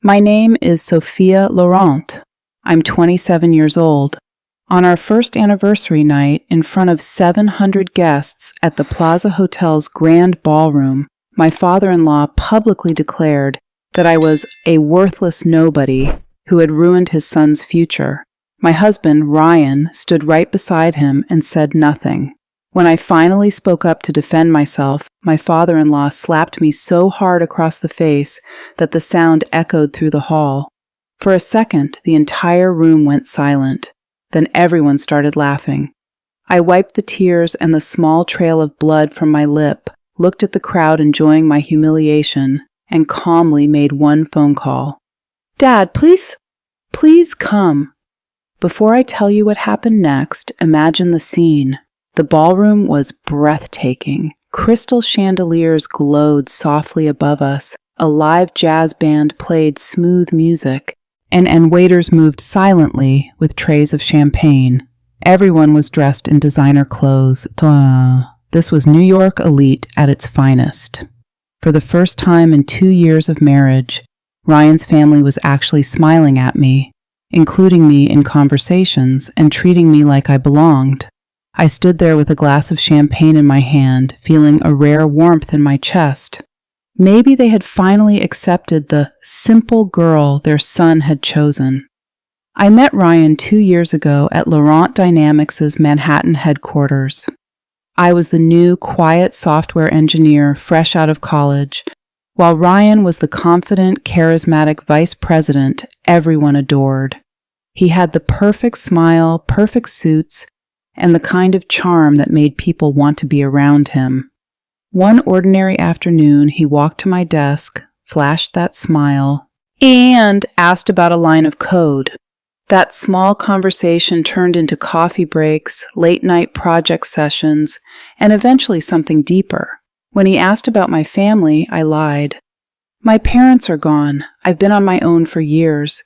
My name is Sophia Laurent. I'm 27 years old. On our first anniversary night, in front of 700 guests at the Plaza Hotel's grand ballroom, my father-in-law publicly declared that I was a worthless nobody who had ruined his son's future. My husband, Ryan, stood right beside him and said nothing. When I finally spoke up to defend myself, my father-in-law slapped me so hard across the face that the sound echoed through the hall. For a second, the entire room went silent. Then everyone started laughing. I wiped the tears and the small trail of blood from my lip, looked at the crowd enjoying my humiliation, and calmly made one phone call. "Dad, please come." Before I tell you what happened next, imagine the scene. The ballroom was breathtaking. Crystal chandeliers glowed softly above us. A live jazz band played smooth music, and waiters moved silently with trays of champagne. Everyone was dressed in designer clothes. This was New York elite at its finest. For the first time in 2 years of marriage, Ryan's family was actually smiling at me, including me in conversations and treating me like I belonged. I stood there with a glass of champagne in my hand, feeling a rare warmth in my chest. Maybe they had finally accepted the simple girl their son had chosen. I met Ryan 2 years ago at Laurent Dynamics' Manhattan headquarters. I was the new, quiet software engineer fresh out of college, while Ryan was the confident, charismatic vice president everyone adored. He had the perfect smile, perfect suits, and the kind of charm that made people want to be around him. One ordinary afternoon, he walked to my desk, flashed that smile, and asked about a line of code. That small conversation turned into coffee breaks, late-night project sessions, and eventually something deeper. When he asked about my family, I lied. "My parents are gone. I've been on my own for years."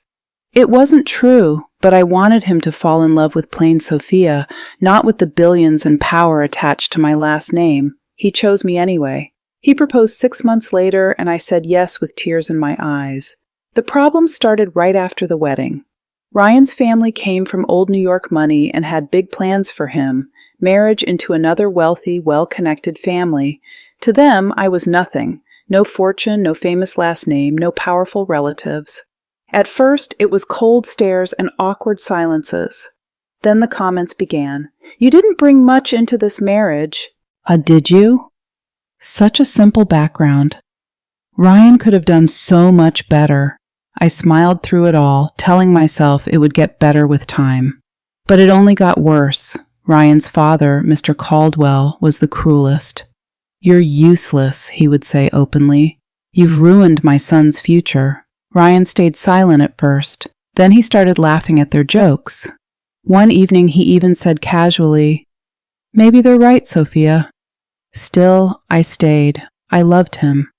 It wasn't true, but I wanted him to fall in love with plain Sophia, not with the billions and power attached to my last name. He chose me anyway. He proposed 6 months later, and I said yes with tears in my eyes. The problem started right after the wedding. Ryan's family came from old New York money and had big plans for him, marriage into another wealthy, well-connected family. To them, I was nothing. No fortune, no famous last name, no powerful relatives. At first, it was cold stares and awkward silences. Then the comments began. "You didn't bring much into this marriage." Did you? Such a simple background. Ryan could have done so much better. I smiled through it all, telling myself it would get better with time. But it only got worse. Ryan's father, Mr. Caldwell, was the cruelest. "You're useless," he would say openly. "You've ruined my son's future." Ryan stayed silent at first. Then he started laughing at their jokes. One evening he even said casually, "Maybe they're right, Sophia." Still, I stayed. I loved him.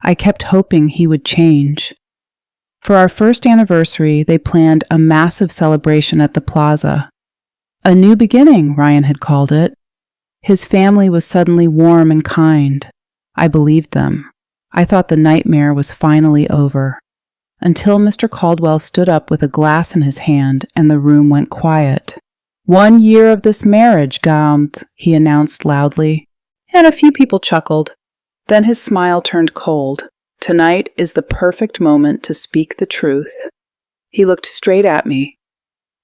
I kept hoping he would change. For our first anniversary, they planned a massive celebration at the plaza. A new beginning, Ryan had called it. His family was suddenly warm and kind. I believed them. I thought the nightmare was finally over. Until Mr. Caldwell stood up with a glass in his hand and the room went quiet. "1 year of this marriage, Gaunt," he announced loudly, and a few people chuckled. Then his smile turned cold. "Tonight is the perfect moment to speak the truth." He looked straight at me.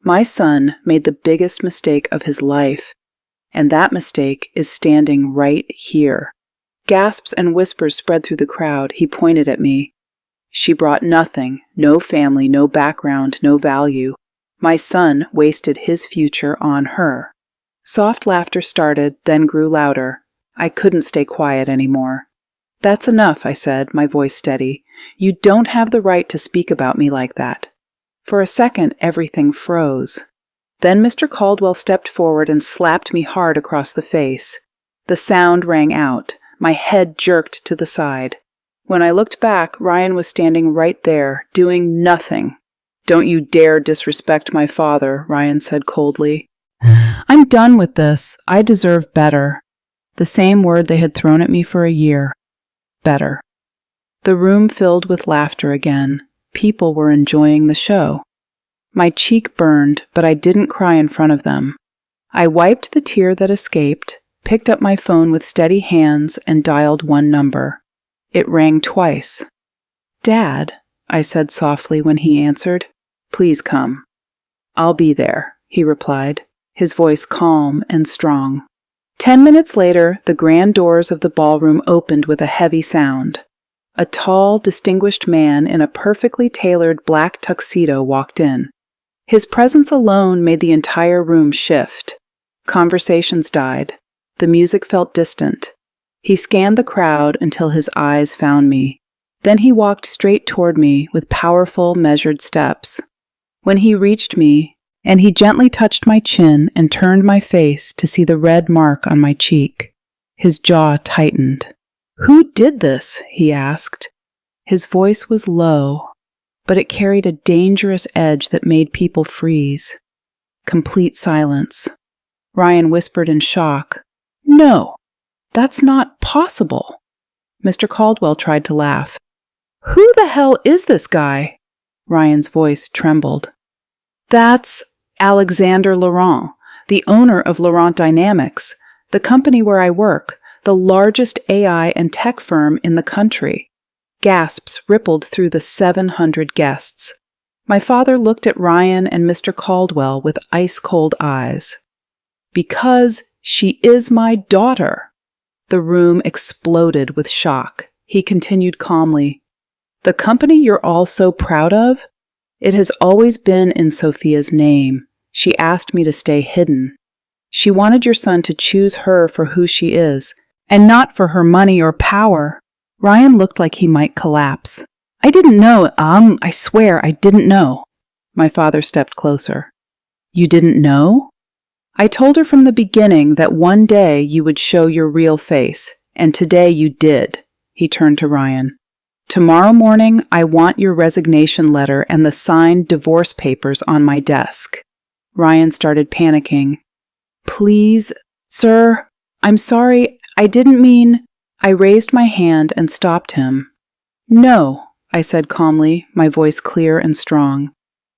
"My son made the biggest mistake of his life, and that mistake is standing right here." Gasps and whispers spread through the crowd. He pointed at me. "She brought nothing, no family, no background, no value. My son wasted his future on her." Soft laughter started, then grew louder. I couldn't stay quiet anymore. "That's enough," I said, my voice steady. "You don't have the right to speak about me like that." For a second, everything froze. Then Mr. Caldwell stepped forward and slapped me hard across the face. The sound rang out. My head jerked to the side. When I looked back, Ryan was standing right there, doing nothing. "Don't you dare disrespect my father," Ryan said coldly. "I'm done with this. I deserve better." The same word they had thrown at me for a year. Better. The room filled with laughter again. People were enjoying the show. My cheek burned, but I didn't cry in front of them. I wiped the tear that escaped, picked up my phone with steady hands, and dialed one number. It rang twice. "Dad," I said softly when he answered. "Please come." "I'll be there," he replied, his voice calm and strong. 10 minutes later, the grand doors of the ballroom opened with a heavy sound. A tall, distinguished man in a perfectly tailored black tuxedo walked in. His presence alone made the entire room shift. Conversations died. The music felt distant. He scanned the crowd until his eyes found me. Then he walked straight toward me with powerful, measured steps. When he reached me, and he gently touched my chin and turned my face to see the red mark on my cheek, his jaw tightened. "Who did this?" he asked. His voice was low, but it carried a dangerous edge that made people freeze. Complete silence. Ryan whispered in shock, "No, that's not possible." Mr. Caldwell tried to laugh. "Who the hell is this guy?" Ryan's voice trembled. "That's Alexander Laurent, the owner of Laurent Dynamics, the company where I work, the largest AI and tech firm in the country." Gasps rippled through the 700 guests. My father looked at Ryan and Mr. Caldwell with ice-cold eyes. "Because she is my daughter." The room exploded with shock. He continued calmly, "The company you're all so proud of? It has always been in Sophia's name. She asked me to stay hidden. She wanted your son to choose her for who she is, and not for her money or power." Ryan looked like he might collapse. "I didn't know, I swear I didn't know." My father stepped closer. "You didn't know?" "I told her from the beginning that one day you would show your real face, and today you did." He turned to Ryan. "Tomorrow morning, I want your resignation letter and the signed divorce papers on my desk." Ryan started panicking. "Please, sir, I'm sorry, I didn't mean—" I raised my hand and stopped him. "No," I said calmly, my voice clear and strong.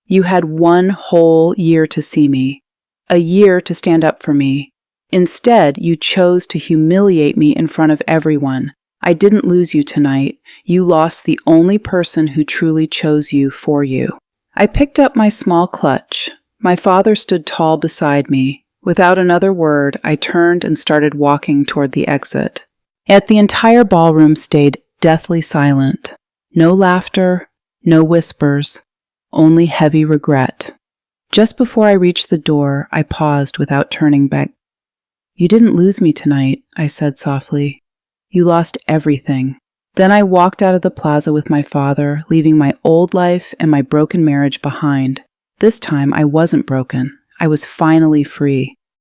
"You had 1 whole year to see me, a year to stand up for me. Instead, you chose to humiliate me in front of everyone. I didn't lose you tonight. You lost the only person who truly chose you for you." I picked up my small clutch. My father stood tall beside me. Without another word, I turned and started walking toward the exit. Yet the entire ballroom stayed deathly silent. No laughter, no whispers, only heavy regret. Just before I reached the door, I paused without turning back. "You didn't lose me tonight," I said softly. "You lost everything." Then I walked out of the plaza with my father, leaving my old life and my broken marriage behind. This time I wasn't broken. I was finally free.